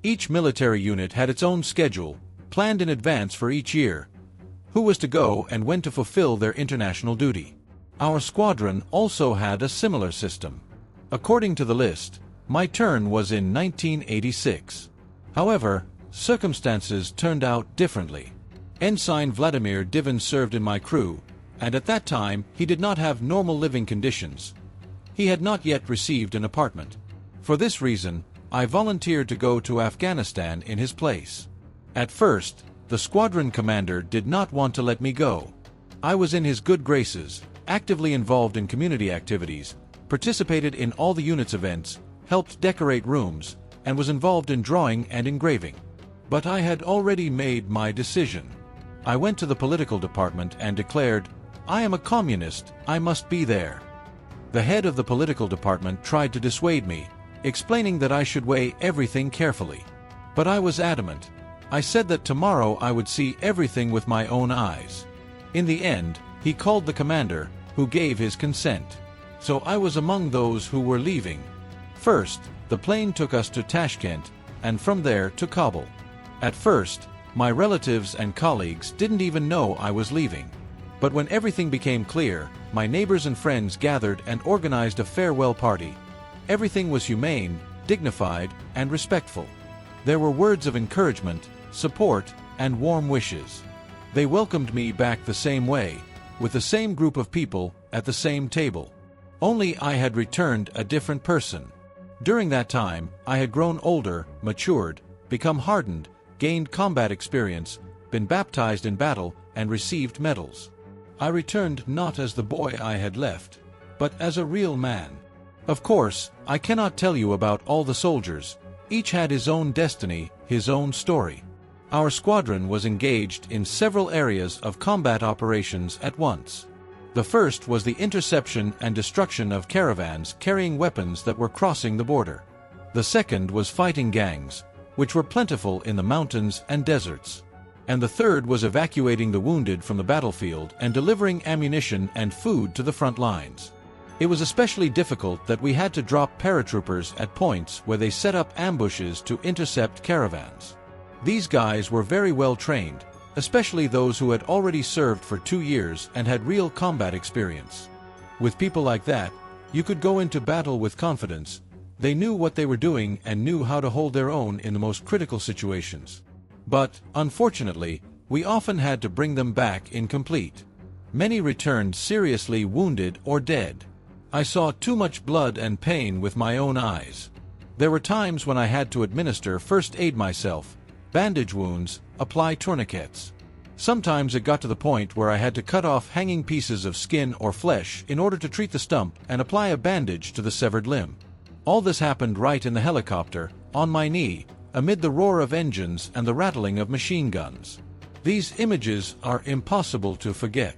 Each military unit had its own schedule, planned in advance for each year, who was to go and when to fulfill their international duty. Our squadron also had a similar system. According to the list, my turn was in 1986. However, circumstances turned out differently. Ensign Vladimir Divan served in my crew, and at that time he did not have normal living conditions. He had not yet received an apartment. For this reason, I volunteered to go to Afghanistan in his place. At first, the squadron commander did not want to let me go. I was in his good graces, actively involved in community activities, participated in all the unit's events, helped decorate rooms, and was involved in drawing and engraving. But I had already made my decision. I went to the political department and declared, "I am a communist, I must be there." The head of the political department tried to dissuade me, explaining that I should weigh everything carefully. But I was adamant. I said that tomorrow I would see everything with my own eyes. In the end, he called the commander, who gave his consent. So I was among those who were leaving. First, the plane took us to Tashkent, and from there to Kabul. At first, my relatives and colleagues didn't even know I was leaving. But when everything became clear, my neighbors and friends gathered and organized a farewell party. Everything was humane, dignified, and respectful. There were words of encouragement, support, and warm wishes. They welcomed me back the same way, with the same group of people, at the same table. Only I had returned a different person. During that time, I had grown older, matured, become hardened, gained combat experience, been baptized in battle, and received medals. I returned not as the boy I had left, but as a real man. Of course, I cannot tell you about all the soldiers. Each had his own destiny, his own story. Our squadron was engaged in several areas of combat operations at once. The first was the interception and destruction of caravans carrying weapons that were crossing the border. The second was fighting gangs, which were plentiful in the mountains and deserts. And the third was evacuating the wounded from the battlefield and delivering ammunition and food to the front lines. It was especially difficult that we had to drop paratroopers at points where they set up ambushes to intercept caravans. These guys were very well trained, especially those who had already served for 2 years and had real combat experience. With people like that, you could go into battle with confidence. They knew what they were doing and knew how to hold their own in the most critical situations. But, unfortunately, we often had to bring them back incomplete. Many returned seriously wounded or dead. I saw too much blood and pain with my own eyes. There were times when I had to administer first aid myself, bandage wounds, apply tourniquets. Sometimes it got to the point where I had to cut off hanging pieces of skin or flesh in order to treat the stump and apply a bandage to the severed limb. All this happened right in the helicopter, on my knee, amid the roar of engines and the rattling of machine guns. These images are impossible to forget.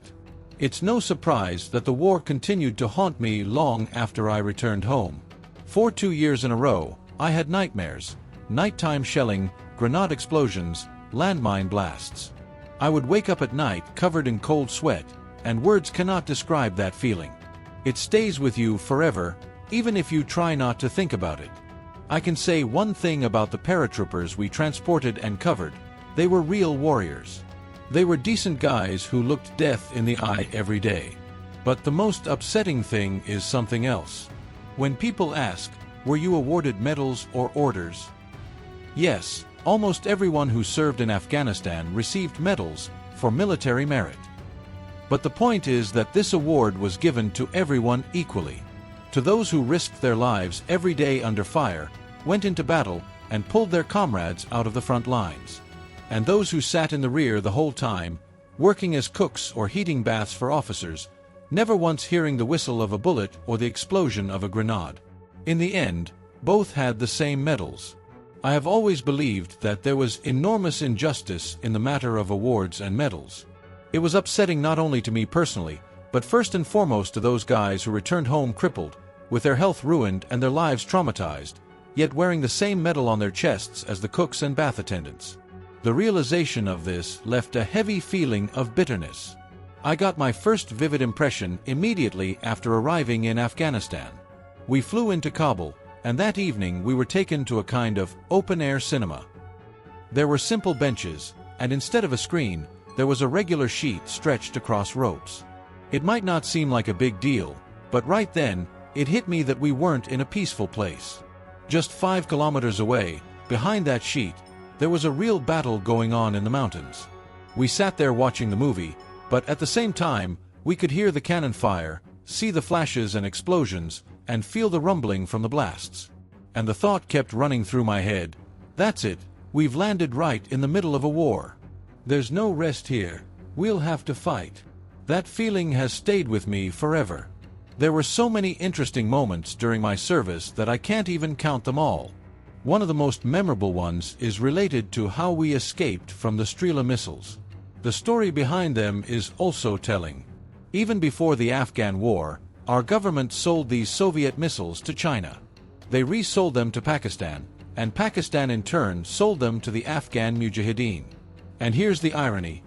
It's no surprise that the war continued to haunt me long after I returned home. For 2 years in a row, I had nightmares, nighttime shelling, grenade explosions, landmine blasts. I would wake up at night covered in cold sweat, and words cannot describe that feeling. It stays with you forever, even if you try not to think about it. I can say one thing about the paratroopers we transported and covered: they were real warriors. They were decent guys who looked death in the eye every day. But the most upsetting thing is something else. When people ask, "Were you awarded medals or orders?" Yes, almost everyone who served in Afghanistan received medals for military merit. But the point is that this award was given to everyone equally. To those who risked their lives every day under fire, went into battle, and pulled their comrades out of the front lines. And those who sat in the rear the whole time, working as cooks or heating baths for officers, never once hearing the whistle of a bullet or the explosion of a grenade. In the end, both had the same medals. I have always believed that there was enormous injustice in the matter of awards and medals. It was upsetting not only to me personally, but first and foremost to those guys who returned home crippled, with their health ruined and their lives traumatized, yet wearing the same medal on their chests as the cooks and bath attendants. The realization of this left a heavy feeling of bitterness. I got my first vivid impression immediately after arriving in Afghanistan. We flew into Kabul, and that evening we were taken to a kind of open-air cinema. There were simple benches, and instead of a screen, there was a regular sheet stretched across ropes. It might not seem like a big deal, but right then, it hit me that we weren't in a peaceful place. Just 5 kilometers away, behind that sheet, there was a real battle going on in the mountains. We sat there watching the movie, but at the same time, we could hear the cannon fire, see the flashes and explosions, and feel the rumbling from the blasts. And the thought kept running through my head, that's it, we've landed right in the middle of a war. There's no rest here, we'll have to fight. That feeling has stayed with me forever. There were so many interesting moments during my service that I can't even count them all. One of the most memorable ones is related to how we escaped from the Strela missiles. The story behind them is also telling. Even before the Afghan war, our government sold these Soviet missiles to China. They resold them to Pakistan, and Pakistan in turn sold them to the Afghan Mujahideen. And here's the irony.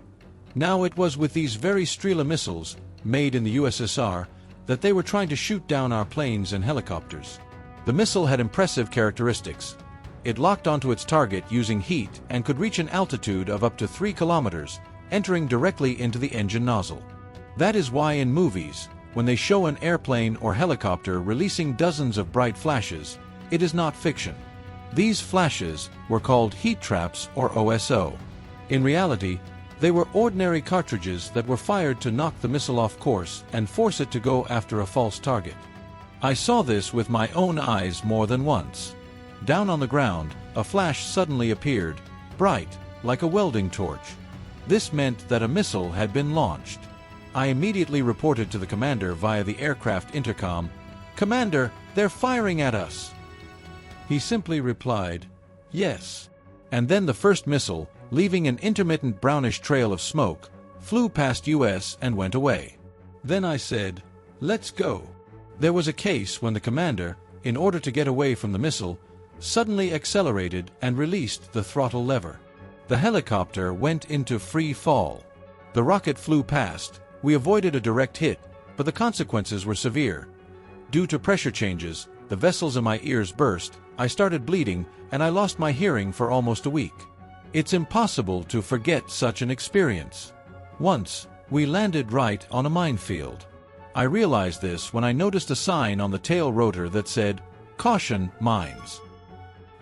Now it was with these very Strela missiles, made in the USSR, that they were trying to shoot down our planes and helicopters. The missile had impressive characteristics. It locked onto its target using heat and could reach an altitude of up to 3 kilometers, entering directly into the engine nozzle. That is why in movies, when they show an airplane or helicopter releasing dozens of bright flashes, it is not fiction. These flashes were called heat traps or OSO. In reality, they were ordinary cartridges that were fired to knock the missile off course and force it to go after a false target. I saw this with my own eyes more than once. Down on the ground, a flash suddenly appeared, bright, like a welding torch. This meant that a missile had been launched. I immediately reported to the commander via the aircraft intercom, "Commander, they're firing at us." He simply replied, "Yes." And then the first missile, leaving an intermittent brownish trail of smoke, flew past US and went away. Then I said, "Let's go." There was a case when the commander, in order to get away from the missile, suddenly accelerated and released the throttle lever. The helicopter went into free fall. The rocket flew past. We avoided a direct hit, but the consequences were severe. Due to pressure changes, the vessels in my ears burst, I started bleeding, and I lost my hearing for almost a week. It's impossible to forget such an experience. Once, we landed right on a minefield. I realized this when I noticed a sign on the tail rotor that said, "Caution, mines."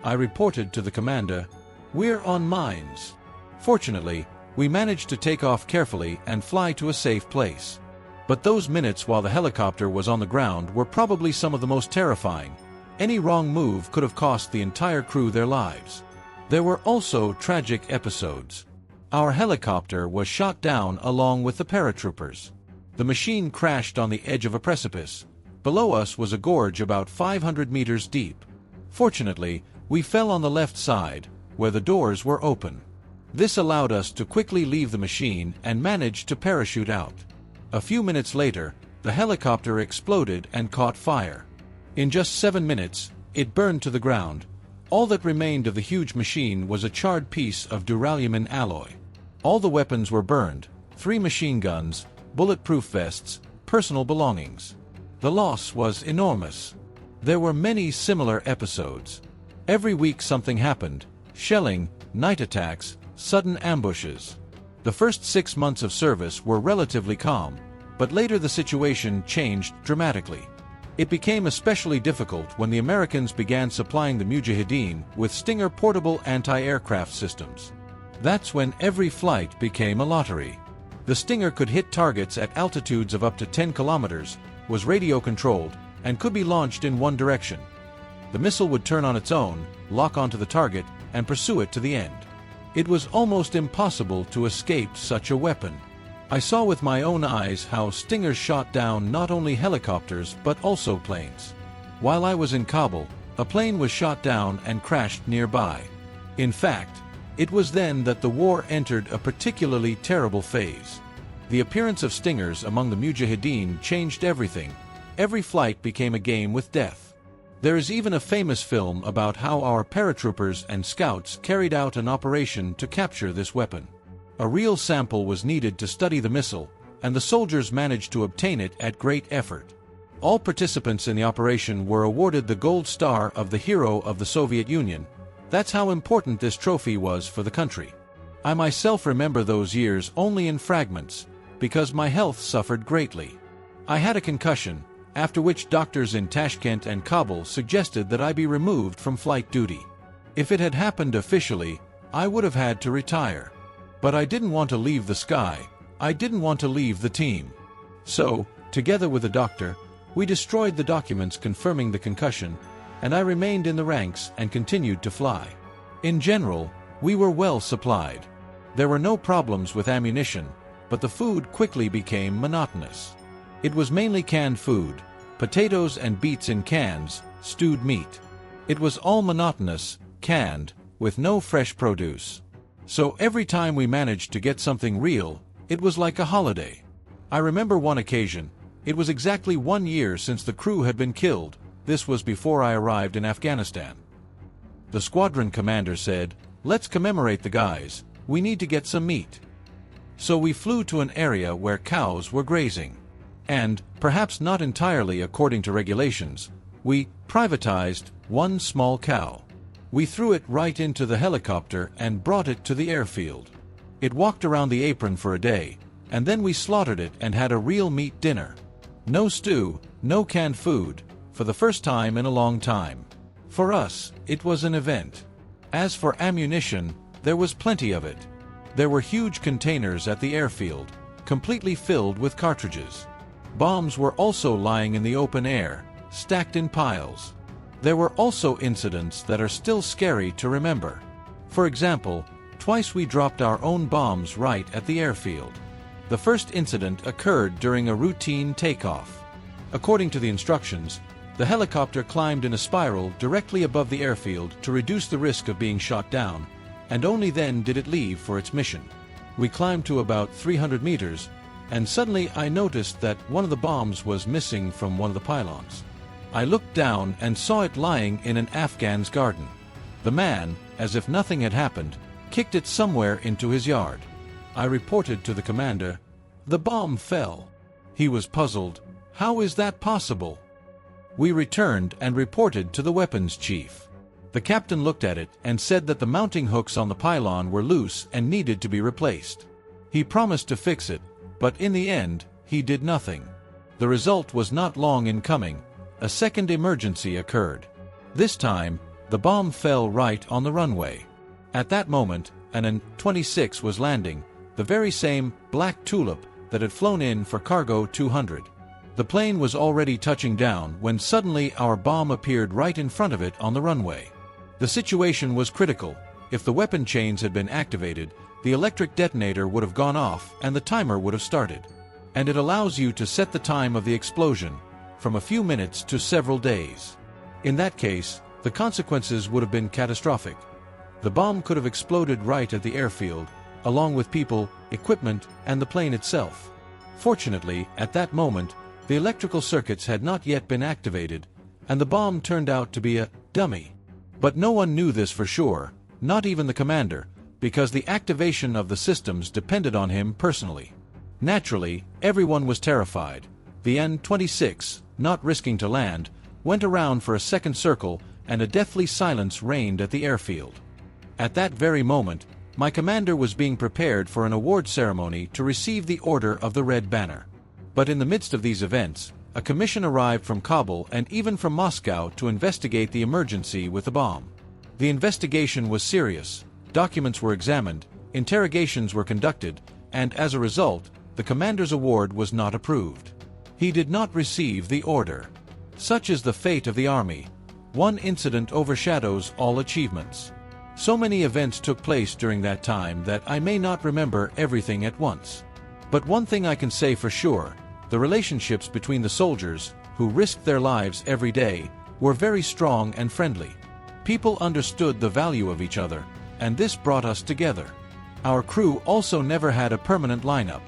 I reported to the commander, "We're on mines." Fortunately, we managed to take off carefully and fly to a safe place. But those minutes while the helicopter was on the ground were probably some of the most terrifying. Any wrong move could have cost the entire crew their lives. There were also tragic episodes. Our helicopter was shot down along with the paratroopers. The machine crashed on the edge of a precipice. Below us was a gorge about 500 meters deep. Fortunately, we fell on the left side, where the doors were open. This allowed us to quickly leave the machine and manage to parachute out. A few minutes later, the helicopter exploded and caught fire. In just 7 minutes, it burned to the ground. All that remained of the huge machine was a charred piece of duralumin alloy. All the weapons were burned, 3 machine guns, bulletproof vests, personal belongings. The loss was enormous. There were many similar episodes. Every week something happened: shelling, night attacks, sudden ambushes. The first 6 months of service were relatively calm, but later the situation changed dramatically. It became especially difficult when the Americans began supplying the Mujahideen with Stinger portable anti-aircraft systems. That's when every flight became a lottery. The Stinger could hit targets at altitudes of up to 10 kilometers, was radio-controlled, and could be launched in one direction. The missile would turn on its own, lock onto the target, and pursue it to the end. It was almost impossible to escape such a weapon. I saw with my own eyes how Stingers shot down not only helicopters but also planes. While I was in Kabul, a plane was shot down and crashed nearby. In fact, it was then that the war entered a particularly terrible phase. The appearance of Stingers among the Mujahideen changed everything. Every flight became a game with death. There is even a famous film about how our paratroopers and scouts carried out an operation to capture this weapon. A real sample was needed to study the missile, and the soldiers managed to obtain it at great effort. All participants in the operation were awarded the Gold Star of the Hero of the Soviet Union. That's how important this trophy was for the country. I myself remember those years only in fragments, because my health suffered greatly. I had a concussion, after which doctors in Tashkent and Kabul suggested that I be removed from flight duty. If it had happened officially, I would have had to retire. But I didn't want to leave the sky, I didn't want to leave the team. So, together with the doctor, we destroyed the documents confirming the concussion, and I remained in the ranks and continued to fly. In general, we were well supplied. There were no problems with ammunition, but the food quickly became monotonous. It was mainly canned food, potatoes and beets in cans, stewed meat. It was all monotonous, canned, with no fresh produce. So every time we managed to get something real, it was like a holiday. I remember one occasion. It was exactly 1 year since the crew had been killed. This was before I arrived in Afghanistan. The squadron commander said, "Let's commemorate the guys, we need to get some meat." So we flew to an area where cows were grazing. And, perhaps not entirely according to regulations, we privatized one small cow. We threw it right into the helicopter and brought it to the airfield. It walked around the apron for a day, and then we slaughtered it and had a real meat dinner. No stew, no canned food, for the first time in a long time. For us, it was an event. As for ammunition, there was plenty of it. There were huge containers at the airfield, completely filled with cartridges. Bombs were also lying in the open air, stacked in piles. There were also incidents that are still scary to remember. For example, twice we dropped our own bombs right at the airfield. The first incident occurred during a routine takeoff. According to the instructions, the helicopter climbed in a spiral directly above the airfield to reduce the risk of being shot down, and only then did it leave for its mission. We climbed to about 300 meters, and suddenly I noticed that one of the bombs was missing from one of the pylons. I looked down and saw it lying in an Afghan's garden. The man, as if nothing had happened, kicked it somewhere into his yard. I reported to the commander. The bomb fell. He was puzzled. How is that possible? We returned and reported to the weapons chief. The captain looked at it and said that the mounting hooks on the pylon were loose and needed to be replaced. He promised to fix it, but in the end, he did nothing. The result was not long in coming. A second emergency occurred. This time, the bomb fell right on the runway. At that moment, an An-26 was landing, the very same black Tulip that had flown in for Cargo 200. The plane was already touching down when suddenly our bomb appeared right in front of it on the runway. The situation was critical. If the weapon chains had been activated, the electric detonator would have gone off and the timer would have started. And it allows you to set the time of the explosion, from a few minutes to several days. In that case, the consequences would have been catastrophic. The bomb could have exploded right at the airfield, along with people, equipment, and the plane itself. Fortunately, at that moment, the electrical circuits had not yet been activated, and the bomb turned out to be a dummy. But no one knew this for sure, not even the commander, because the activation of the systems depended on him personally. Naturally, everyone was terrified. The An-26, not risking to land, went around for a second circle, and a deathly silence reigned at the airfield. At that very moment, my commander was being prepared for an award ceremony to receive the Order of the Red Banner. But in the midst of these events, a commission arrived from Kabul and even from Moscow to investigate the emergency with the bomb. The investigation was serious, documents were examined, interrogations were conducted, and as a result, the commander's award was not approved. He did not receive the order. Such is the fate of the army. One incident overshadows all achievements. So many events took place during that time that I may not remember everything at once. But one thing I can say for sure, the relationships between the soldiers, who risked their lives every day, were very strong and friendly. People understood the value of each other, and this brought us together. Our crew also never had a permanent lineup.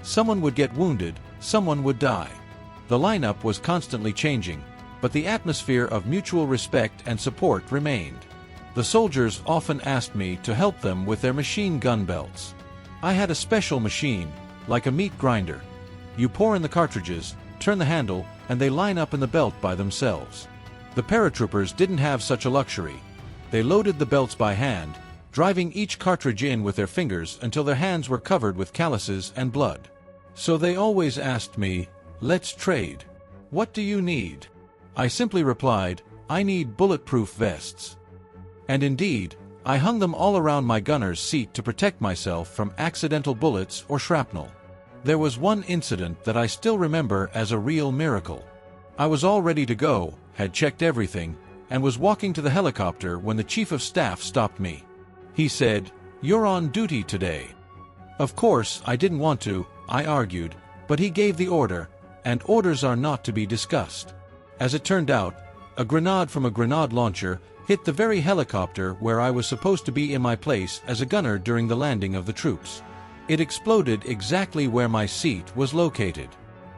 Someone would get wounded, someone would die. The lineup was constantly changing, but the atmosphere of mutual respect and support remained. The soldiers often asked me to help them with their machine gun belts. I had a special machine, like a meat grinder. You pour in the cartridges, turn the handle, and they line up in the belt by themselves. The paratroopers didn't have such a luxury. They loaded the belts by hand, driving each cartridge in with their fingers until their hands were covered with calluses and blood. So they always asked me, "Let's trade. What do you need?" I simply replied, "I need bulletproof vests." And indeed, I hung them all around my gunner's seat to protect myself from accidental bullets or shrapnel. There was one incident that I still remember as a real miracle. I was all ready to go, had checked everything, and was walking to the helicopter when the Chief of Staff stopped me. He said, "You're on duty today." Of course, I didn't want to, I argued, but he gave the order, and orders are not to be discussed. As it turned out, a grenade from a grenade launcher hit the very helicopter where I was supposed to be in my place as a gunner during the landing of the troops. It exploded exactly where my seat was located.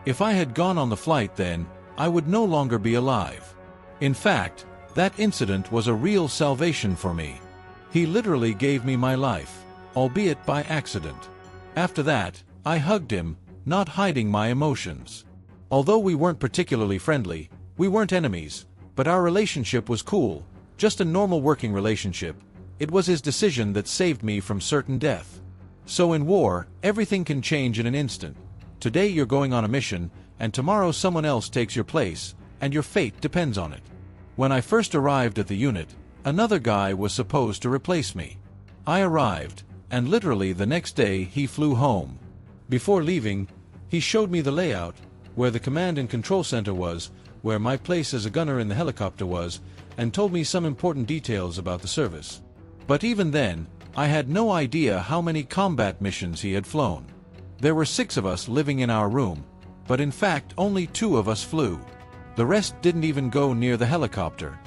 If I had gone on the flight then, I would no longer be alive. In fact, that incident was a real salvation for me. He literally gave me my life, albeit by accident. After that, I hugged him, not hiding my emotions. Although we weren't particularly friendly, we weren't enemies, but our relationship was cool, just a normal working relationship. It was his decision that saved me from certain death. So in war, everything can change in an instant. Today you're going on a mission, and tomorrow someone else takes your place, and your fate depends on it. When I first arrived at the unit, another guy was supposed to replace me. I arrived, and literally the next day he flew home. Before leaving, he showed me the layout, where the command and control center was, where my place as a gunner in the helicopter was, and told me some important details about the service. But even then, I had no idea how many combat missions he had flown. There were 6 of us living in our room, but in fact only 2 of us flew. The rest didn't even go near the helicopter.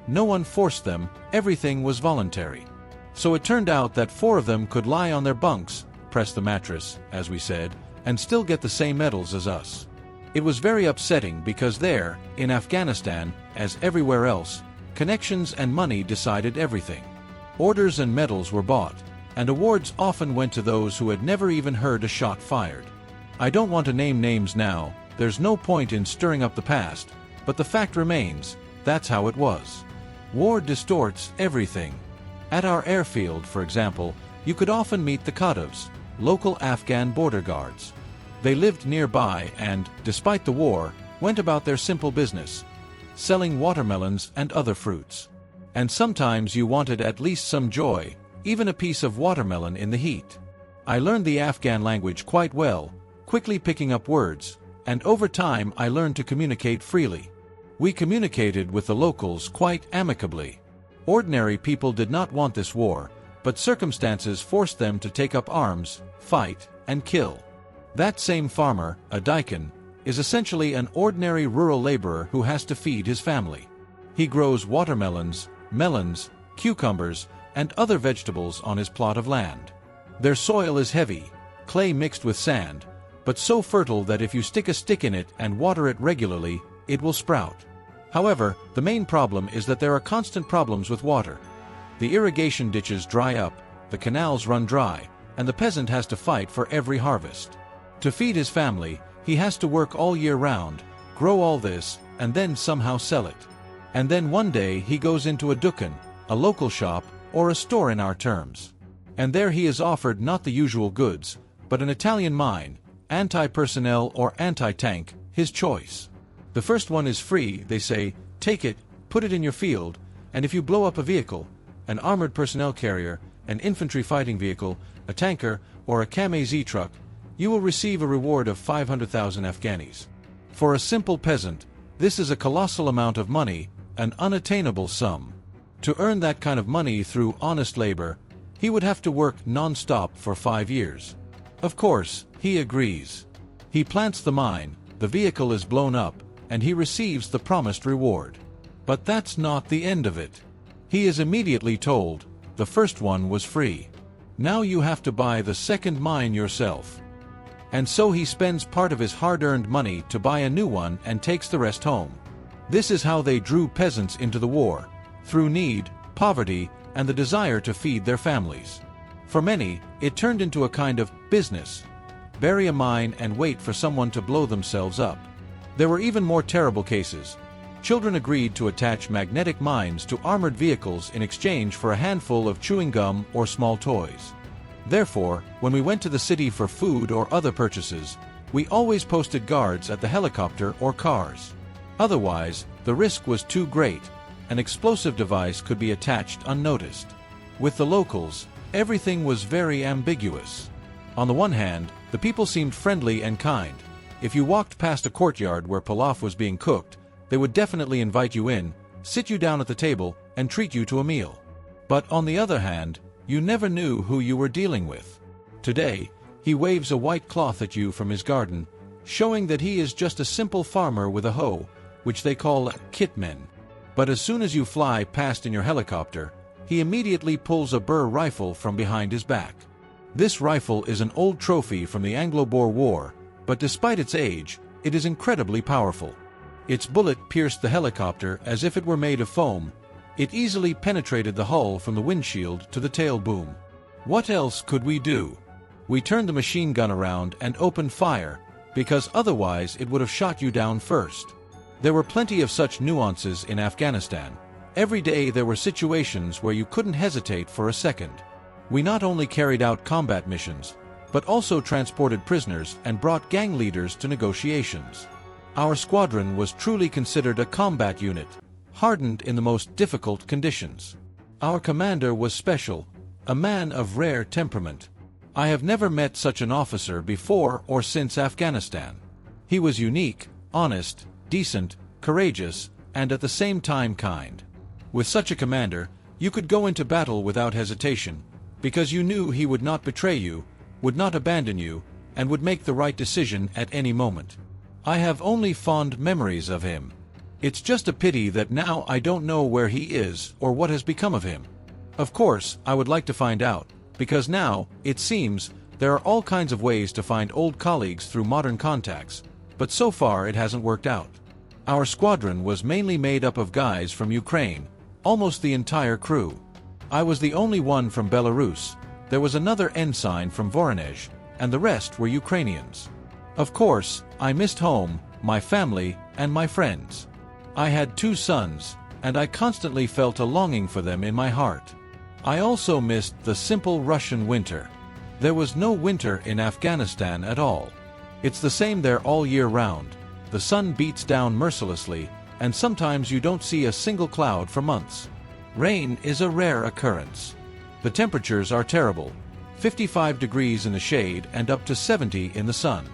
No one forced them, everything was voluntary. So it turned out that 4 of them could lie on their bunks, press the mattress, as we said, and still get the same medals as us. It was very upsetting because there, in Afghanistan, as everywhere else, connections and money decided everything. Orders and medals were bought, and awards often went to those who had never even heard a shot fired. I don't want to name names now, there's no point in stirring up the past, but the fact remains, that's how it was. War distorts everything. At our airfield, for example, you could often meet the Kadavs, local Afghan border guards. They lived nearby and, despite the war, went about their simple business, selling watermelons and other fruits. And sometimes you wanted at least some joy, even a piece of watermelon in the heat. I learned the Afghan language quite well, quickly picking up words, and over time I learned to communicate freely. We communicated with the locals quite amicably. Ordinary people did not want this war, but circumstances forced them to take up arms, fight, and kill. That same farmer, a daikon, is essentially an ordinary rural laborer who has to feed his family. He grows watermelons, melons, cucumbers, and other vegetables on his plot of land. Their soil is heavy, clay mixed with sand, but so fertile that if you stick a stick in it and water it regularly, it will sprout. However, the main problem is that there are constant problems with water. The irrigation ditches dry up, the canals run dry, and the peasant has to fight for every harvest. To feed his family, he has to work all year round, grow all this, and then somehow sell it. And then one day he goes into a dukkan, a local shop, or a store in our terms. And there he is offered not the usual goods, but an Italian mine, anti-personnel or anti-tank, his choice. The first one is free, they say, take it, put it in your field, and if you blow up a vehicle, an armored personnel carrier, an infantry fighting vehicle, a tanker, or a KAMAZ truck, you will receive a reward of 500,000 Afghanis. For a simple peasant, this is a colossal amount of money, an unattainable sum. To earn that kind of money through honest labor, he would have to work non-stop for 5 years. Of course, he agrees. He plants the mine, the vehicle is blown up, and he receives the promised reward. But that's not the end of it. He is immediately told, the first one was free. Now you have to buy the second mine yourself. And so he spends part of his hard-earned money to buy a new one and takes the rest home. This is how they drew peasants into the war, through need, poverty, and the desire to feed their families. For many, it turned into a kind of business. Bury a mine and wait for someone to blow themselves up. There were even more terrible cases. Children agreed to attach magnetic mines to armored vehicles in exchange for a handful of chewing gum or small toys. Therefore, when we went to the city for food or other purchases, we always posted guards at the helicopter or cars. Otherwise, the risk was too great. An explosive device could be attached unnoticed. With the locals, everything was very ambiguous. On the one hand, the people seemed friendly and kind. If you walked past a courtyard where pilaf was being cooked, they would definitely invite you in, sit you down at the table, and treat you to a meal. But on the other hand, you never knew who you were dealing with. Today, he waves a white cloth at you from his garden, showing that he is just a simple farmer with a hoe, which they call kitmen. But as soon as you fly past in your helicopter, he immediately pulls a Burr rifle from behind his back. This rifle is an old trophy from the Anglo-Boer War, but despite its age, it is incredibly powerful. Its bullet pierced the helicopter as if it were made of foam. It easily penetrated the hull from the windshield to the tail boom. What else could we do? We turned the machine gun around and opened fire, because otherwise it would have shot you down first. There were plenty of such nuances in Afghanistan. Every day there were situations where you couldn't hesitate for a second. We not only carried out combat missions, but also transported prisoners and brought gang leaders to negotiations. Our squadron was truly considered a combat unit, hardened in the most difficult conditions. Our commander was special, a man of rare temperament. I have never met such an officer before or since Afghanistan. He was unique, honest, decent, courageous, and at the same time kind. With such a commander, you could go into battle without hesitation, because you knew he would not betray you, would not abandon you, and would make the right decision at any moment. I have only fond memories of him. It's just a pity that now I don't know where he is or what has become of him. Of course, I would like to find out, because now, it seems, there are all kinds of ways to find old colleagues through modern contacts, but so far it hasn't worked out. Our squadron was mainly made up of guys from Ukraine, almost the entire crew. I was the only one from Belarus. There was another ensign from Voronezh, and the rest were Ukrainians. Of course, I missed home, my family, and my friends. I had 2 sons, and I constantly felt a longing for them in my heart. I also missed the simple Russian winter. There was no winter in Afghanistan at all. It's the same there all year round. The sun beats down mercilessly, and sometimes you don't see a single cloud for months. Rain is a rare occurrence. The temperatures are terrible, 55 degrees in the shade and up to 70 in the sun.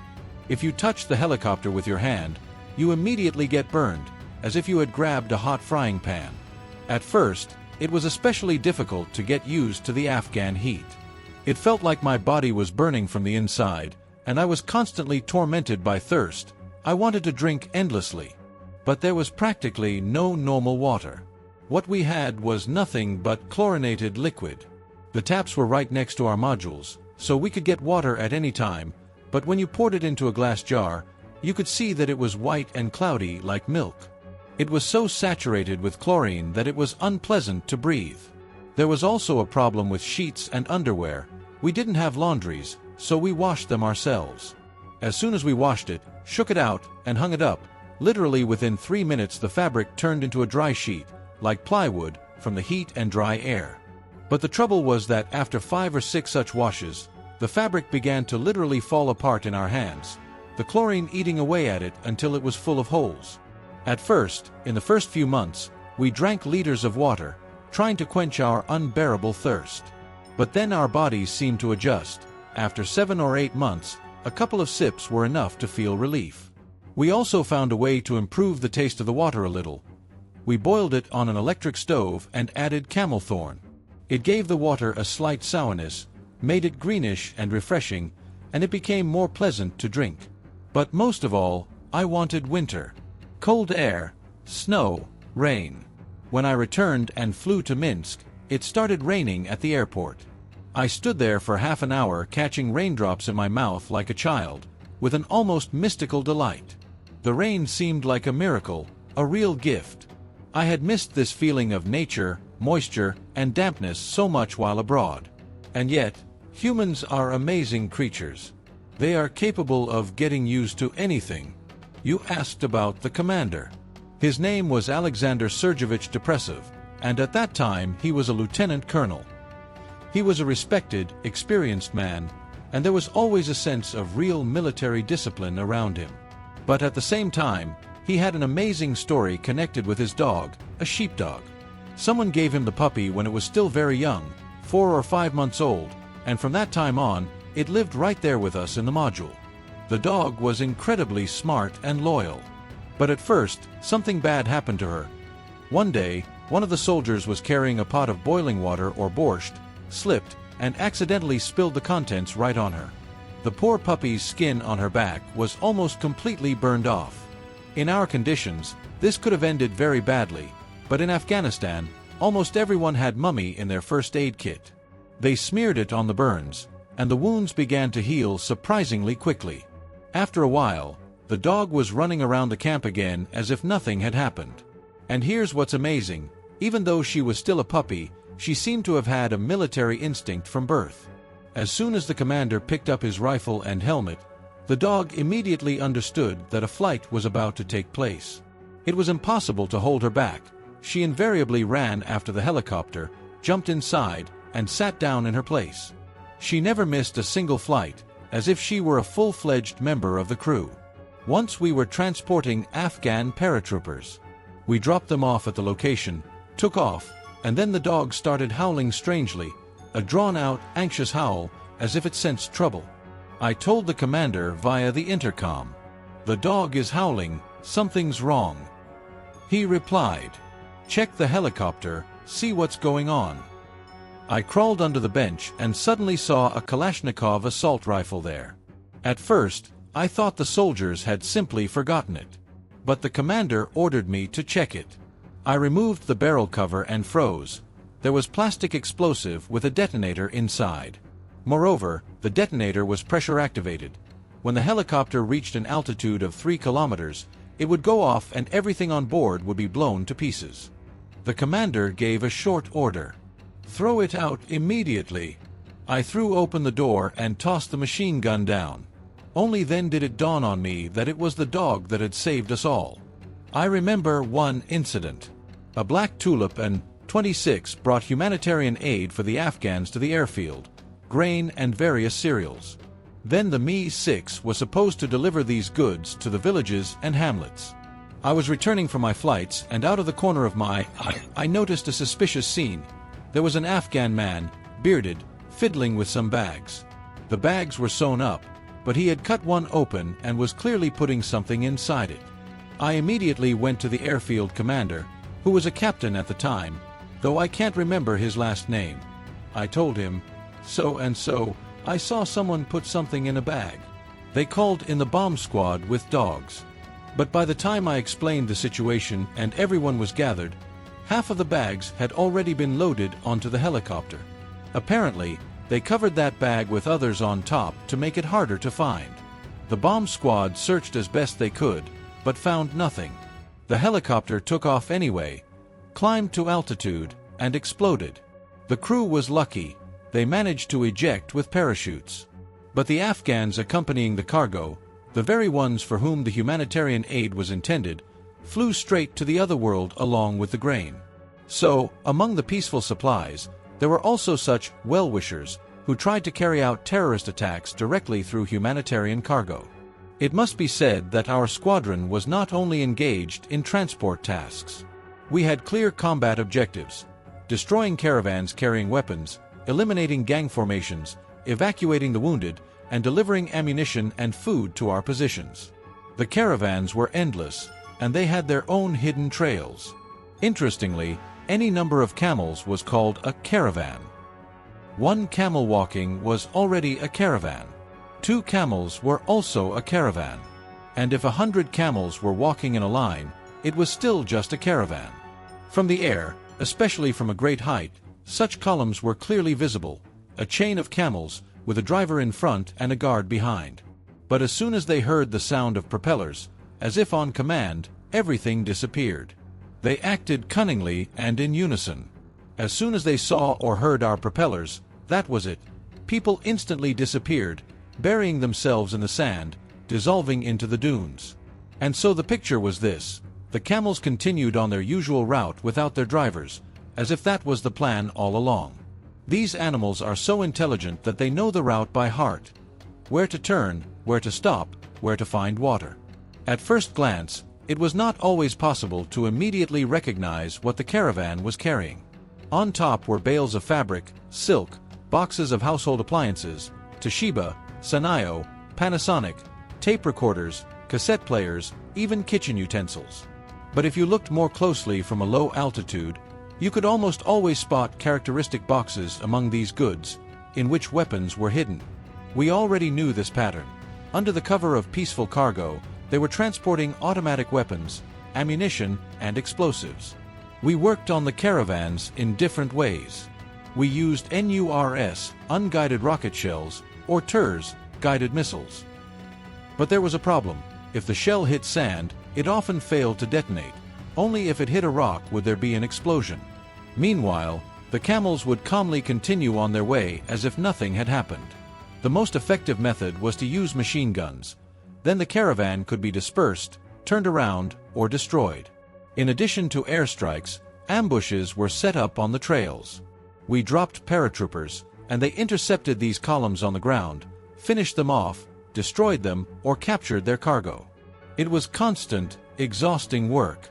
If you touch the helicopter with your hand, you immediately get burned, as if you had grabbed a hot frying pan. At first, it was especially difficult to get used to the Afghan heat. It felt like my body was burning from the inside, and I was constantly tormented by thirst. I wanted to drink endlessly. But there was practically no normal water. What we had was nothing but chlorinated liquid. The taps were right next to our modules, so we could get water at any time, but when you poured it into a glass jar, you could see that it was white and cloudy like milk. It was so saturated with chlorine that it was unpleasant to breathe. There was also a problem with sheets and underwear. We didn't have laundries, so we washed them ourselves. As soon as we washed it, shook it out, and hung it up, literally within 3 minutes the fabric turned into a dry sheet, like plywood, from the heat and dry air. But the trouble was that after 5 or 6 such washes, the fabric began to literally fall apart in our hands, the chlorine eating away at it until it was full of holes. At first, in the first few months, we drank liters of water, trying to quench our unbearable thirst. But then our bodies seemed to adjust. After 7 or 8 months, a couple of sips were enough to feel relief. We also found a way to improve the taste of the water a little. We boiled it on an electric stove and added camel thorn. It gave the water a slight sourness, made it greenish and refreshing, and it became more pleasant to drink. But most of all, I wanted winter. Cold air, snow, rain. When I returned and flew to Minsk, it started raining at the airport. I stood there for half an hour catching raindrops in my mouth like a child, with an almost mystical delight. The rain seemed like a miracle, a real gift. I had missed this feeling of nature, moisture, and dampness so much while abroad. And yet, humans are amazing creatures. They are capable of getting used to anything. You asked about the commander. His name was Alexander Sergeyevich Depressive, and at that time he was a lieutenant colonel. He was a respected, experienced man, and there was always a sense of real military discipline around him. But at the same time, he had an amazing story connected with his dog, a sheepdog. Someone gave him the puppy when it was still very young, 4 or 5 months old, and from that time on, it lived right there with us in the module. The dog was incredibly smart and loyal. But at first, something bad happened to her. One day, one of the soldiers was carrying a pot of boiling water or borscht, slipped, and accidentally spilled the contents right on her. The poor puppy's skin on her back was almost completely burned off. In our conditions, this could have ended very badly, but in Afghanistan, almost everyone had mummy in their first aid kit. They smeared it on the burns, and the wounds began to heal surprisingly quickly. After a while, the dog was running around the camp again as if nothing had happened. And here's what's amazing, even though she was still a puppy, she seemed to have had a military instinct from birth. As soon as the commander picked up his rifle and helmet, the dog immediately understood that a flight was about to take place. It was impossible to hold her back. She invariably ran after the helicopter, jumped inside, and sat down in her place. She never missed a single flight, as if she were a full-fledged member of the crew. Once we were transporting Afghan paratroopers. We dropped them off at the location, took off, and then the dog started howling strangely, a drawn-out, anxious howl, as if it sensed trouble. I told the commander via the intercom, "The dog is howling, something's wrong." He replied, "Check the helicopter, see what's going on." I crawled under the bench and suddenly saw a Kalashnikov assault rifle there. At first, I thought the soldiers had simply forgotten it. But the commander ordered me to check it. I removed the barrel cover and froze. There was plastic explosive with a detonator inside. Moreover, the detonator was pressure activated. When the helicopter reached an altitude of 3 kilometers, it would go off and everything on board would be blown to pieces. The commander gave a short order. "Throw it out immediately." I threw open the door and tossed the machine gun down. Only then did it dawn on me that it was the dog that had saved us all. I remember one incident. A black tulip and 26 brought humanitarian aid for the Afghans to the airfield, grain and various cereals. Then the Mi-6 was supposed to deliver these goods to the villages and hamlets. I was returning from my flights, and out of the corner of my eye, I noticed a suspicious scene. There was an Afghan man, bearded, fiddling with some bags. The bags were sewn up, but he had cut one open and was clearly putting something inside it. I immediately went to the airfield commander, who was a captain at the time, though I can't remember his last name. I told him, "So and so, I saw someone put something in a bag." They called in the bomb squad with dogs. But by the time I explained the situation and everyone was gathered, half of the bags had already been loaded onto the helicopter. Apparently, they covered that bag with others on top to make it harder to find. The bomb squad searched as best they could, but found nothing. The helicopter took off anyway, climbed to altitude, and exploded. The crew was lucky. They managed to eject with parachutes. But the Afghans accompanying the cargo, the very ones for whom the humanitarian aid was intended, flew straight to the other world along with the grain. So, among the peaceful supplies, there were also such well-wishers who tried to carry out terrorist attacks directly through humanitarian cargo. It must be said that our squadron was not only engaged in transport tasks. We had clear combat objectives: destroying caravans carrying weapons, eliminating gang formations, evacuating the wounded, and delivering ammunition and food to our positions. The caravans were endless, and they had their own hidden trails. Interestingly, any number of camels was called a caravan. One camel walking was already a caravan. 2 camels were also a caravan. And if 100 camels were walking in a line, it was still just a caravan. From the air, especially from a great height, such columns were clearly visible, a chain of camels, with a driver in front and a guard behind. But as soon as they heard the sound of propellers, as if on command, everything disappeared. They acted cunningly and in unison. As soon as they saw or heard our propellers, that was it. People instantly disappeared, burying themselves in the sand, dissolving into the dunes. And so the picture was this: the camels continued on their usual route without their drivers, as if that was the plan all along. These animals are so intelligent that they know the route by heart: where to turn, where to stop, where to find water. At first glance, it was not always possible to immediately recognize what the caravan was carrying. On top were bales of fabric, silk, boxes of household appliances, Toshiba, Sanyo, Panasonic, tape recorders, cassette players, even kitchen utensils. But if you looked more closely from a low altitude, you could almost always spot characteristic boxes among these goods, in which weapons were hidden. We already knew this pattern. Under the cover of peaceful cargo, they were transporting automatic weapons, ammunition, and explosives. We worked on the caravans in different ways. We used NURS, unguided rocket shells, or TURS, guided missiles. But there was a problem. If the shell hit sand, it often failed to detonate. Only if it hit a rock would there be an explosion. Meanwhile, the camels would calmly continue on their way as if nothing had happened. The most effective method was to use machine guns. Then the caravan could be dispersed, turned around, or destroyed. In addition to airstrikes, ambushes were set up on the trails. We dropped paratroopers, and they intercepted these columns on the ground, finished them off, destroyed them, or captured their cargo. It was constant, exhausting work.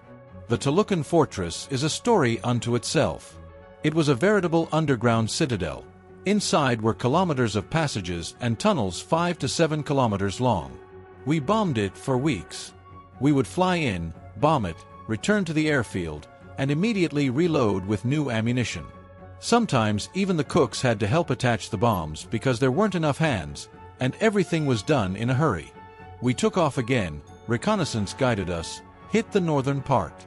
The Tolucan fortress is a story unto itself. It was a veritable underground citadel. Inside were kilometers of passages and tunnels 5 to 7 kilometers long. We bombed it for weeks. We would fly in, bomb it, return to the airfield, and immediately reload with new ammunition. Sometimes even the cooks had to help attach the bombs because there weren't enough hands, and everything was done in a hurry. We took off again, reconnaissance guided us, hit the northern part.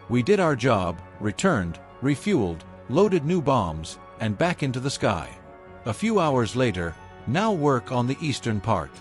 We did our job, returned, refueled, loaded new bombs, and back into the sky. A few hours later, now work on the eastern part.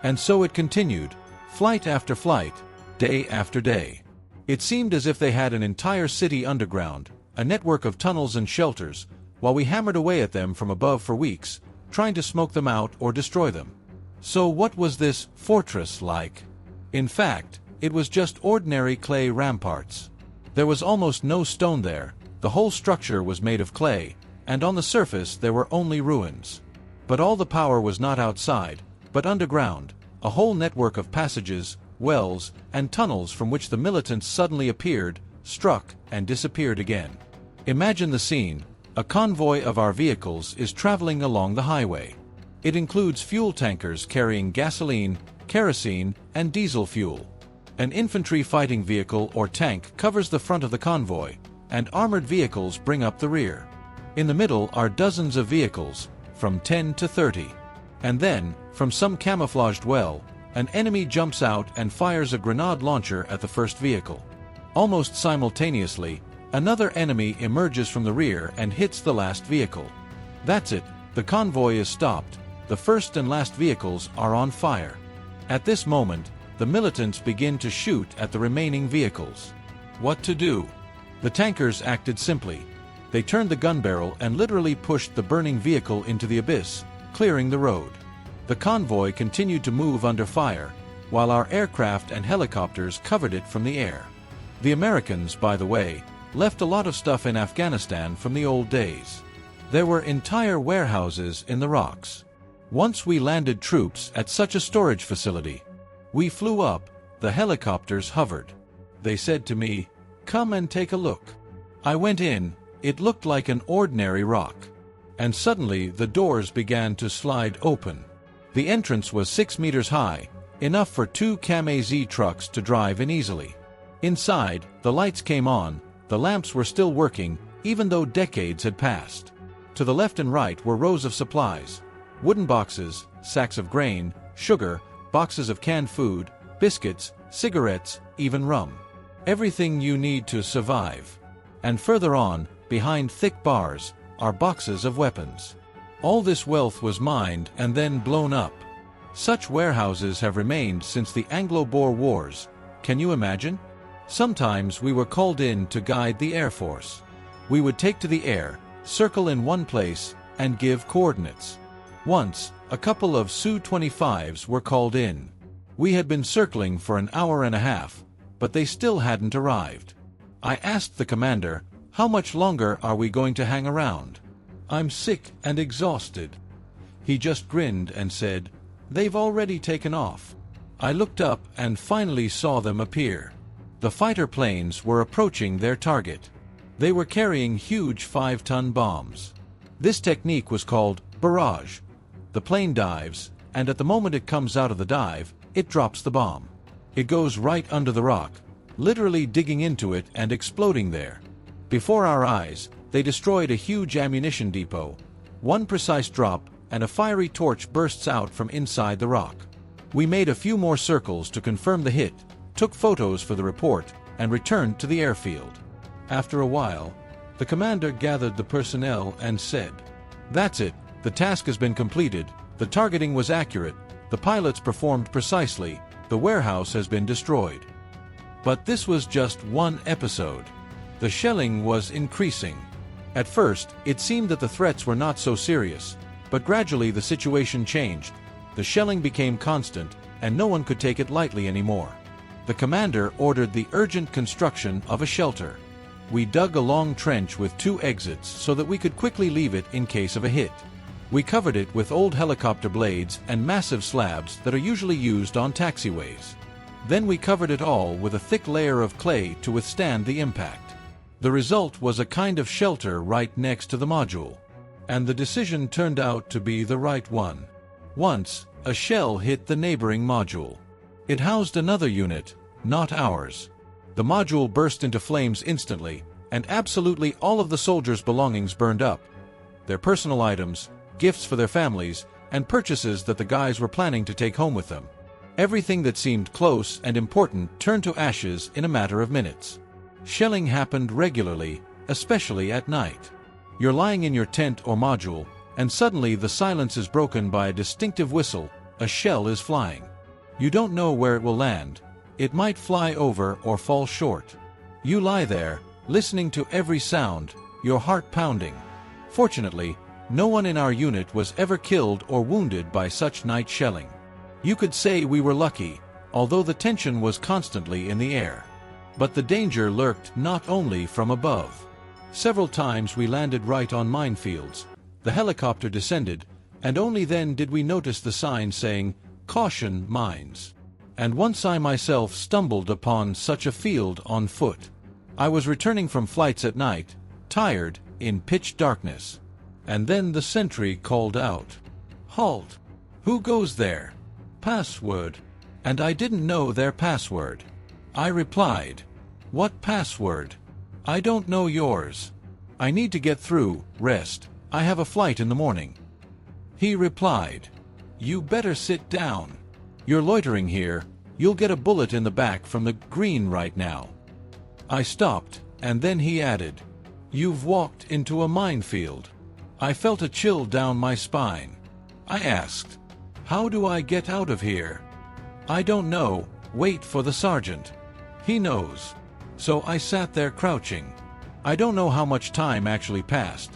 And so it continued, flight after flight, day after day. It seemed as if they had an entire city underground, a network of tunnels and shelters, while we hammered away at them from above for weeks, trying to smoke them out or destroy them. So what was this fortress like? In fact, it was just ordinary clay ramparts. There was almost no stone there. The whole structure was made of clay, and on the surface there were only ruins. But all the power was not outside, but underground, a whole network of passages, wells, and tunnels from which the militants suddenly appeared, struck, and disappeared again. Imagine the scene. A convoy of our vehicles is traveling along the highway. It includes fuel tankers carrying gasoline, kerosene, and diesel fuel. An infantry fighting vehicle or tank covers the front of the convoy, and armored vehicles bring up the rear. In the middle are dozens of vehicles, from 10 to 30. And then, from some camouflaged well, an enemy jumps out and fires a grenade launcher at the first vehicle. Almost simultaneously, another enemy emerges from the rear and hits the last vehicle. That's it, the convoy is stopped. The first and last vehicles are on fire. At this moment, the militants begin to shoot at the remaining vehicles. What to do? The tankers acted simply. They turned the gun barrel and literally pushed the burning vehicle into the abyss, clearing the road. The convoy continued to move under fire, while our aircraft and helicopters covered it from the air. The Americans, by the way, left a lot of stuff in Afghanistan from the old days. There were entire warehouses in the rocks. Once we landed troops at such a storage facility. We flew up, the helicopters hovered. They said to me, "Come and take a look." I went in. It looked like an ordinary rock. And suddenly the doors began to slide open. The entrance was 6 meters high, enough for 2 Cam-AZ trucks to drive in easily. Inside, the lights came on, the lamps were still working, even though decades had passed. To the left and right were rows of supplies. Wooden boxes, sacks of grain, sugar, boxes of canned food, biscuits, cigarettes, even rum. Everything you need to survive. And further on, behind thick bars, are boxes of weapons. All this wealth was mined and then blown up. Such warehouses have remained since the Anglo-Boer Wars. Can you imagine? Sometimes we were called in to guide the Air Force. We would take to the air, circle in one place, and give coordinates. Once, a couple of Su-25s were called in. We had been circling for an hour and a half, but they still hadn't arrived. I asked the commander, "How much longer are we going to hang around? I'm sick and exhausted." He just grinned and said, "They've already taken off." I looked up and finally saw them appear. The fighter planes were approaching their target. They were carrying huge 5-ton bombs. This technique was called barrage. The plane dives, and at the moment it comes out of the dive, it drops the bomb. It goes right under the rock, literally digging into it and exploding there. Before our eyes, they destroyed a huge ammunition depot. One precise drop, and a fiery torch bursts out from inside the rock. We made a few more circles to confirm the hit, took photos for the report, and returned to the airfield. After a while, the commander gathered the personnel and said, "That's it, the task has been completed, the targeting was accurate, the pilots performed precisely, the warehouse has been destroyed." But this was just one episode. The shelling was increasing. At first, it seemed that the threats were not so serious, but gradually the situation changed. The shelling became constant, and no one could take it lightly anymore. The commander ordered the urgent construction of a shelter. We dug a long trench with 2 exits so that we could quickly leave it in case of a hit. We covered it with old helicopter blades and massive slabs that are usually used on taxiways. Then we covered it all with a thick layer of clay to withstand the impact. The result was a kind of shelter right next to the module. And the decision turned out to be the right one. Once, a shell hit the neighboring module. It housed another unit, not ours. The module burst into flames instantly, and absolutely all of the soldiers' belongings burned up. Their personal items, gifts for their families, and purchases that the guys were planning to take home with them. Everything that seemed close and important turned to ashes in a matter of minutes. Shelling happened regularly, especially at night. You're lying in your tent or module, and suddenly the silence is broken by a distinctive whistle. A shell is flying. You don't know where it will land. It might fly over or fall short. You lie there, listening to every sound, your heart pounding. Fortunately, no one in our unit was ever killed or wounded by such night shelling. You could say we were lucky, although the tension was constantly in the air. But the danger lurked not only from above. Several times we landed right on minefields. The helicopter descended, and only then did we notice the sign saying, "Caution, mines." And once I myself stumbled upon such a field on foot. I was returning from flights at night, tired, in pitch darkness. And then the sentry called out, "Halt! Who goes there? Password." And I didn't know their password. I replied, "What password? I don't know yours. I need to get through, rest. I have a flight in the morning." He replied, "You better sit down. You're loitering here, you'll get a bullet in the back from the green right now." I stopped, and then he added, "You've walked into a minefield." I felt a chill down my spine. I asked, "How do I get out of here?" "I don't know, wait for the sergeant. He knows." So I sat there crouching. I don't know how much time actually passed,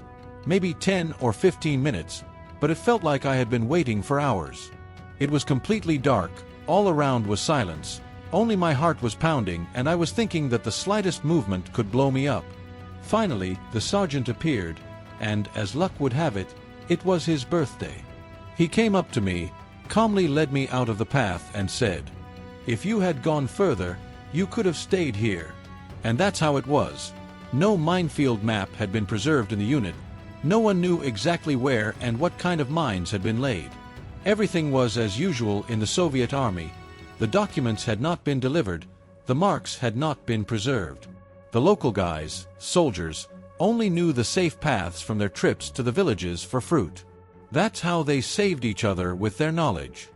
maybe 10 or 15 minutes, but it felt like I had been waiting for hours. It was completely dark, all around was silence, only my heart was pounding and I was thinking that the slightest movement could blow me up. Finally, the sergeant appeared, and as luck would have it, it was his birthday. He came up to me, calmly led me out of the path and said, "If you had gone further, you could have stayed here." And that's how it was. No minefield map had been preserved in the unit. No one knew exactly where and what kind of mines had been laid. Everything was as usual in the Soviet army. The documents had not been delivered. The marks had not been preserved. The local guys, soldiers, only knew the safe paths from their trips to the villages for fruit. That's how they saved each other with their knowledge.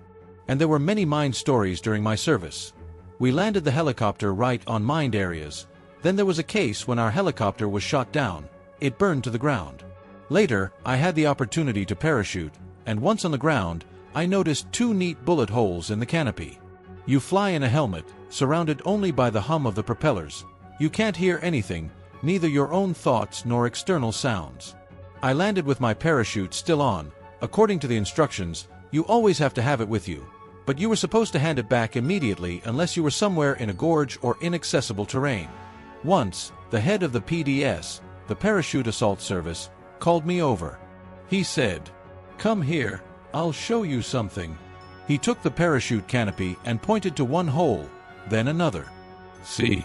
And there were many mine stories during my service. We landed the helicopter right on mined areas. Then there was a case when our helicopter was shot down. It burned to the ground. Later, I had the opportunity to parachute, and once on the ground, I noticed 2 neat bullet holes in the canopy. You fly in a helmet, surrounded only by the hum of the propellers. You can't hear anything, neither your own thoughts nor external sounds. I landed with my parachute still on. According to the instructions, you always have to have it with you. but you were supposed to hand it back immediately unless you were somewhere in a gorge or inaccessible terrain. Once, the head of the PDS, the Parachute Assault Service, called me over. He said, "Come here, I'll show you something." He took the parachute canopy and pointed to one hole, then another. "See?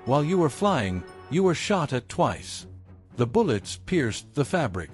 While you were flying, you were shot at twice. The bullets pierced the fabric."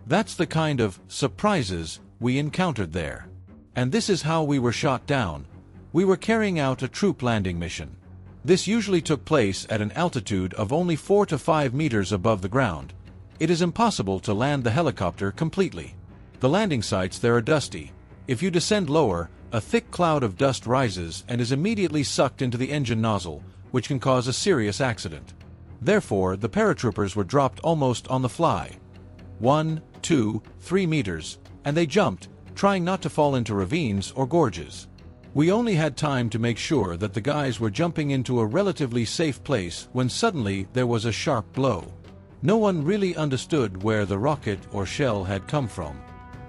That's the kind of surprises we encountered there. And this is how we were shot down. We were carrying out a troop landing mission. This usually took place at an altitude of only 4 to 5 meters above the ground. It is impossible to land the helicopter completely. The landing sites there are dusty. If you descend lower, a thick cloud of dust rises and is immediately sucked into the engine nozzle, which can cause a serious accident. Therefore, the paratroopers were dropped almost on the fly. 1, 2, 3 meters, and they jumped, trying not to fall into ravines or gorges. We only had time to make sure that the guys were jumping into a relatively safe place when suddenly there was a sharp blow. No one really understood where the rocket or shell had come from.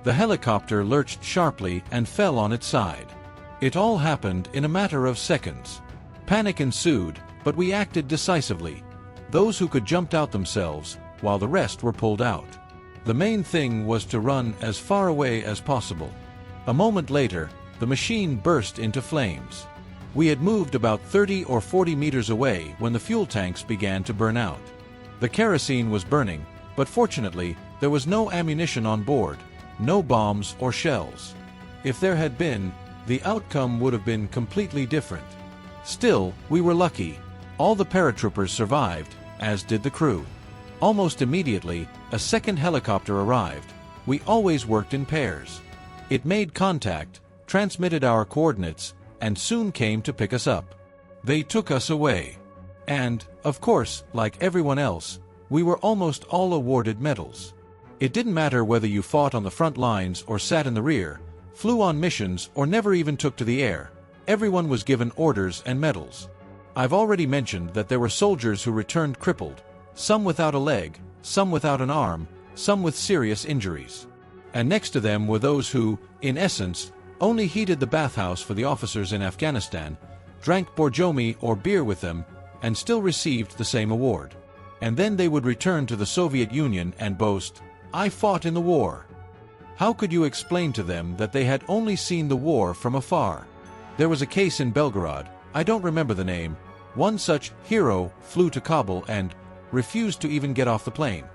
The helicopter lurched sharply and fell on its side. It all happened in a matter of seconds. Panic ensued, but we acted decisively. Those who could jumped out themselves, while the rest were pulled out. The main thing was to run as far away as possible. A moment later, the machine burst into flames. We had moved about 30 or 40 meters away when the fuel tanks began to burn out. The kerosene was burning, but fortunately, there was no ammunition on board, no bombs or shells. If there had been, the outcome would have been completely different. Still, we were lucky. All the paratroopers survived, as did the crew. Almost immediately, a second helicopter arrived. We always worked in pairs. It made contact, transmitted our coordinates, and soon came to pick us up. They took us away. And, of course, like everyone else, we were almost all awarded medals. It didn't matter whether you fought on the front lines or sat in the rear, flew on missions or never even took to the air. Everyone was given orders and medals. I've already mentioned that there were soldiers who returned crippled, some without a leg, some without an arm, some with serious injuries. And next to them were those who, in essence, only heated the bathhouse for the officers in Afghanistan, drank borjomi or beer with them, and still received the same award. And then they would return to the Soviet Union and boast, "I fought in the war." How could you explain to them that they had only seen the war from afar? There was a case in Belgorod, I don't remember the name. One such hero flew to Kabul and refused to even get off the plane.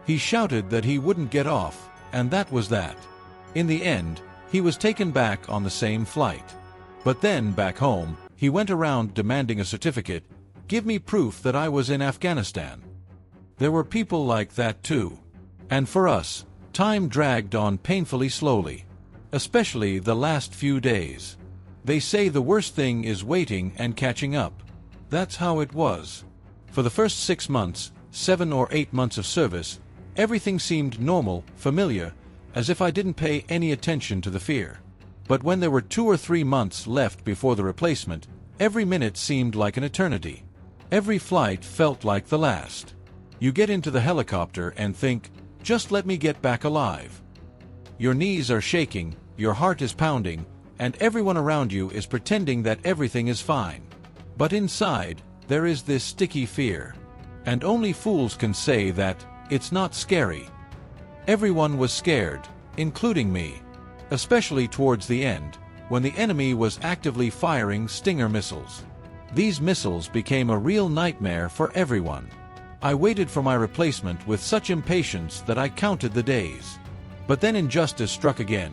He shouted that he wouldn't get off, and that was that. In the end, he was taken back on the same flight. But then, back home, he went around demanding a certificate, "Give me proof that I was in Afghanistan." There were people like that too. And for us, time dragged on painfully slowly. Especially the last few days. They say the worst thing is waiting and catching up. That's how it was. For the first 6 months, 7 or 8 months of service, everything seemed normal, familiar, as if I didn't pay any attention to the fear. But when there were 2 or 3 months left before the replacement, every minute seemed like an eternity. Every flight felt like the last. You get into the helicopter and think, just let me get back alive. Your knees are shaking, your heart is pounding, and everyone around you is pretending that everything is fine. But inside, there is this sticky fear. And only fools can say that it's not scary. Everyone was scared, including me. Especially towards the end, when the enemy was actively firing Stinger missiles. These missiles became a real nightmare for everyone. I waited for my replacement with such impatience that I counted the days. But then injustice struck again.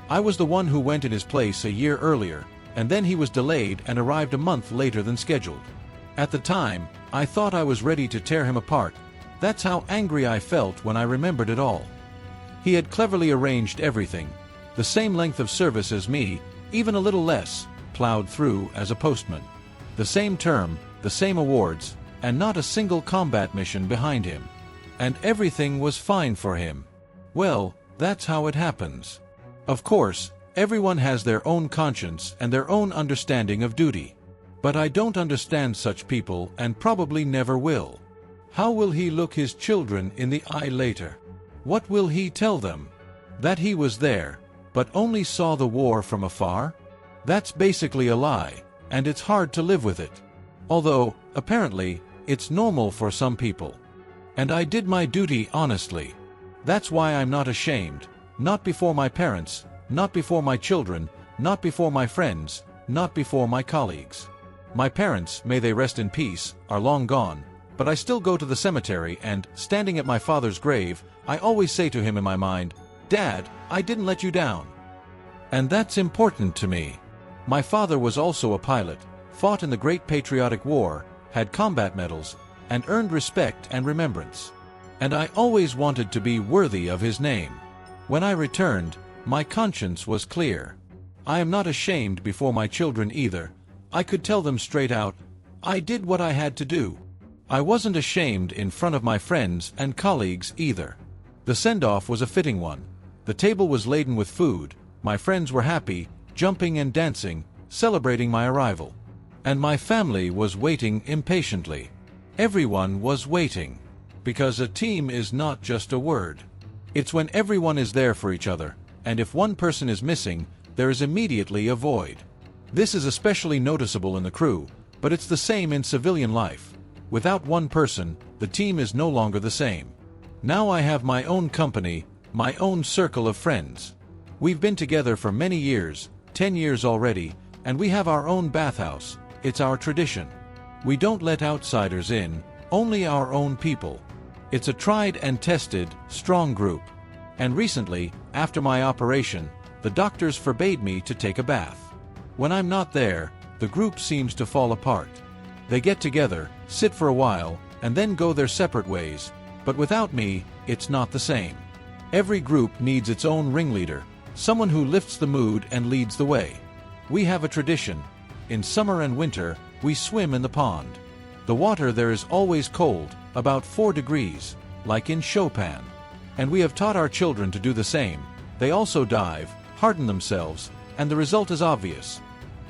I was the one who went in his place a year earlier, and then he was delayed and arrived a month later than scheduled. At the time, I thought I was ready to tear him apart. That's how angry I felt when I remembered it all. He had cleverly arranged everything. The same length of service as me, even a little less, plowed through as a postman. The same term, the same awards, and not a single combat mission behind him. And everything was fine for him. Well, that's how it happens. Of course, everyone has their own conscience and their own understanding of duty. But I don't understand such people and probably never will. How will he look his children in the eye later? What will he tell them? That he was there, but only saw the war from afar? That's basically a lie, and it's hard to live with it. Although, apparently, it's normal for some people. And I did my duty honestly. That's why I'm not ashamed, not before my parents, not before my children, not before my friends, not before my colleagues. My parents, may they rest in peace, are long gone, but I still go to the cemetery and, standing at my father's grave, I always say to him in my mind, "Dad, I didn't let you down." And that's important to me. My father was also a pilot, fought in the Great Patriotic War, had combat medals, and earned respect and remembrance. And I always wanted to be worthy of his name. When I returned, my conscience was clear. I am not ashamed before my children either. I could tell them straight out, I did what I had to do. I wasn't ashamed in front of my friends and colleagues either. The send-off was a fitting one. The table was laden with food, my friends were happy, jumping and dancing, celebrating my arrival. And my family was waiting impatiently. Everyone was waiting. Because a team is not just a word. It's when everyone is there for each other, and if one person is missing, there is immediately a void. This is especially noticeable in the crew, but it's the same in civilian life. Without one person, the team is no longer the same. Now I have my own company, my own circle of friends. We've been together for many years, 10 years already, and we have our own bathhouse. It's our tradition. We don't let outsiders in, only our own people. It's a tried and tested, strong group. And recently, after my operation, the doctors forbade me to take a bath. When I'm not there, the group seems to fall apart. They get together, sit for a while, and then go their separate ways, but without me, it's not the same. Every group needs its own ringleader, someone who lifts the mood and leads the way. We have a tradition. In summer and winter, we swim in the pond. The water there is always cold, about 4 degrees, like in Chopin. And we have taught our children to do the same. They also dive, harden themselves, and the result is obvious.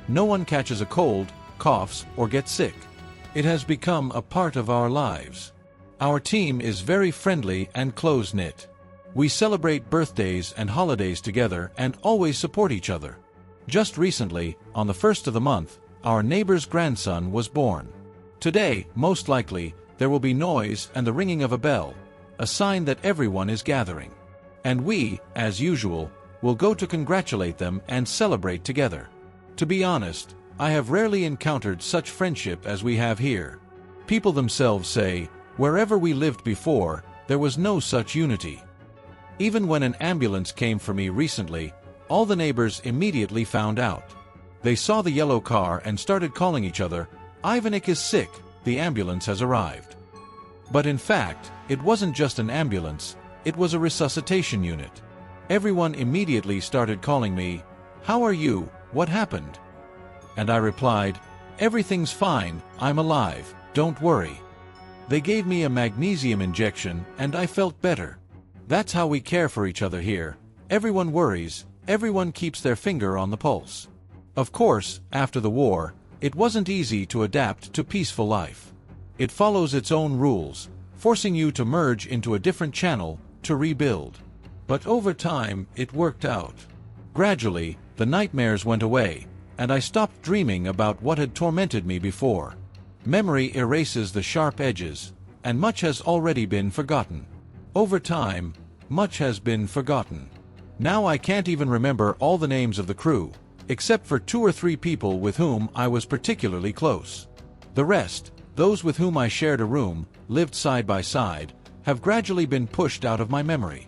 No one catches a cold, coughs, or gets sick. It has become a part of our lives. Our team is very friendly and close-knit. We celebrate birthdays and holidays together and always support each other. Just recently, on the 1st of the month, our neighbor's grandson was born. Today, most likely, there will be noise and the ringing of a bell, a sign that everyone is gathering. And we, as usual, will go to congratulate them and celebrate together. To be honest, I have rarely encountered such friendship as we have here. People themselves say, wherever we lived before, there was no such unity. Even when an ambulance came for me recently, all the neighbors immediately found out. They saw the yellow car and started calling each other, "Ivanik is sick, the ambulance has arrived." But in fact, it wasn't just an ambulance, it was a resuscitation unit. Everyone immediately started calling me, "How are you? What happened?" And I replied, "Everything's fine, I'm alive, don't worry." They gave me a magnesium injection and I felt better. That's how we care for each other here. Everyone worries, everyone keeps their finger on the pulse. Of course, after the war, it wasn't easy to adapt to peaceful life. It follows its own rules, forcing you to merge into a different channel, to rebuild. But over time, it worked out. Gradually, the nightmares went away, and I stopped dreaming about what had tormented me before. Memory erases the sharp edges, and much has already been forgotten. Over time, much has been forgotten. Now I can't even remember all the names of the crew, except for 2 or 3 people with whom I was particularly close. The rest, those with whom I shared a room, lived side by side, have gradually been pushed out of my memory.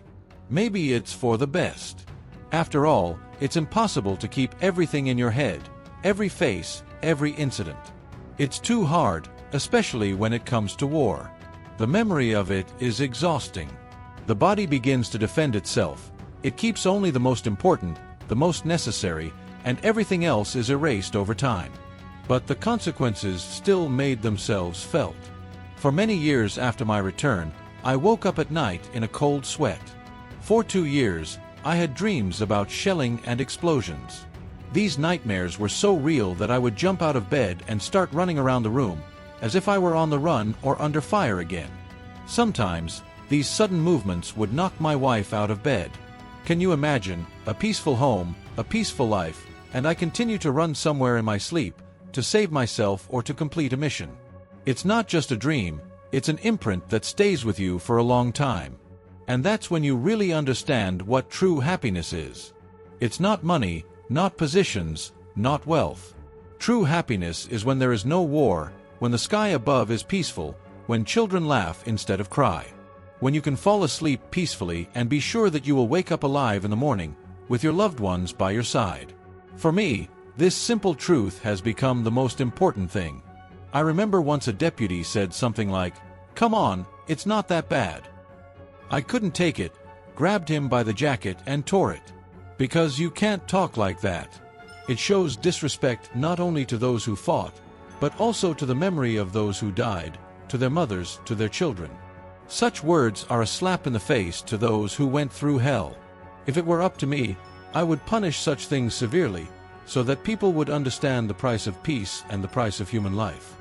Maybe it's for the best. After all, it's impossible to keep everything in your head, every face, every incident. It's too hard, especially when it comes to war. The memory of it is exhausting. The body begins to defend itself. It keeps only the most important, the most necessary, and everything else is erased over time. But the consequences still made themselves felt. For many years after my return, I woke up at night in a cold sweat. For 2 years, I had dreams about shelling and explosions. These nightmares were so real that I would jump out of bed and start running around the room, as if I were on the run or under fire again. Sometimes, these sudden movements would knock my wife out of bed. Can you imagine, a peaceful home, a peaceful life, and I continue to run somewhere in my sleep, to save myself or to complete a mission. It's not just a dream, it's an imprint that stays with you for a long time. And that's when you really understand what true happiness is. It's not money, not positions, not wealth. True happiness is when there is no war, when the sky above is peaceful, when children laugh instead of cry. When you can fall asleep peacefully and be sure that you will wake up alive in the morning, with your loved ones by your side. For me, this simple truth has become the most important thing. I remember once a deputy said something like, "Come on, it's not that bad." I couldn't take it, grabbed him by the jacket and tore it. Because you can't talk like that. It shows disrespect not only to those who fought, but also to the memory of those who died, to their mothers, to their children. Such words are a slap in the face to those who went through hell. If it were up to me, I would punish such things severely, so that people would understand the price of peace and the price of human life.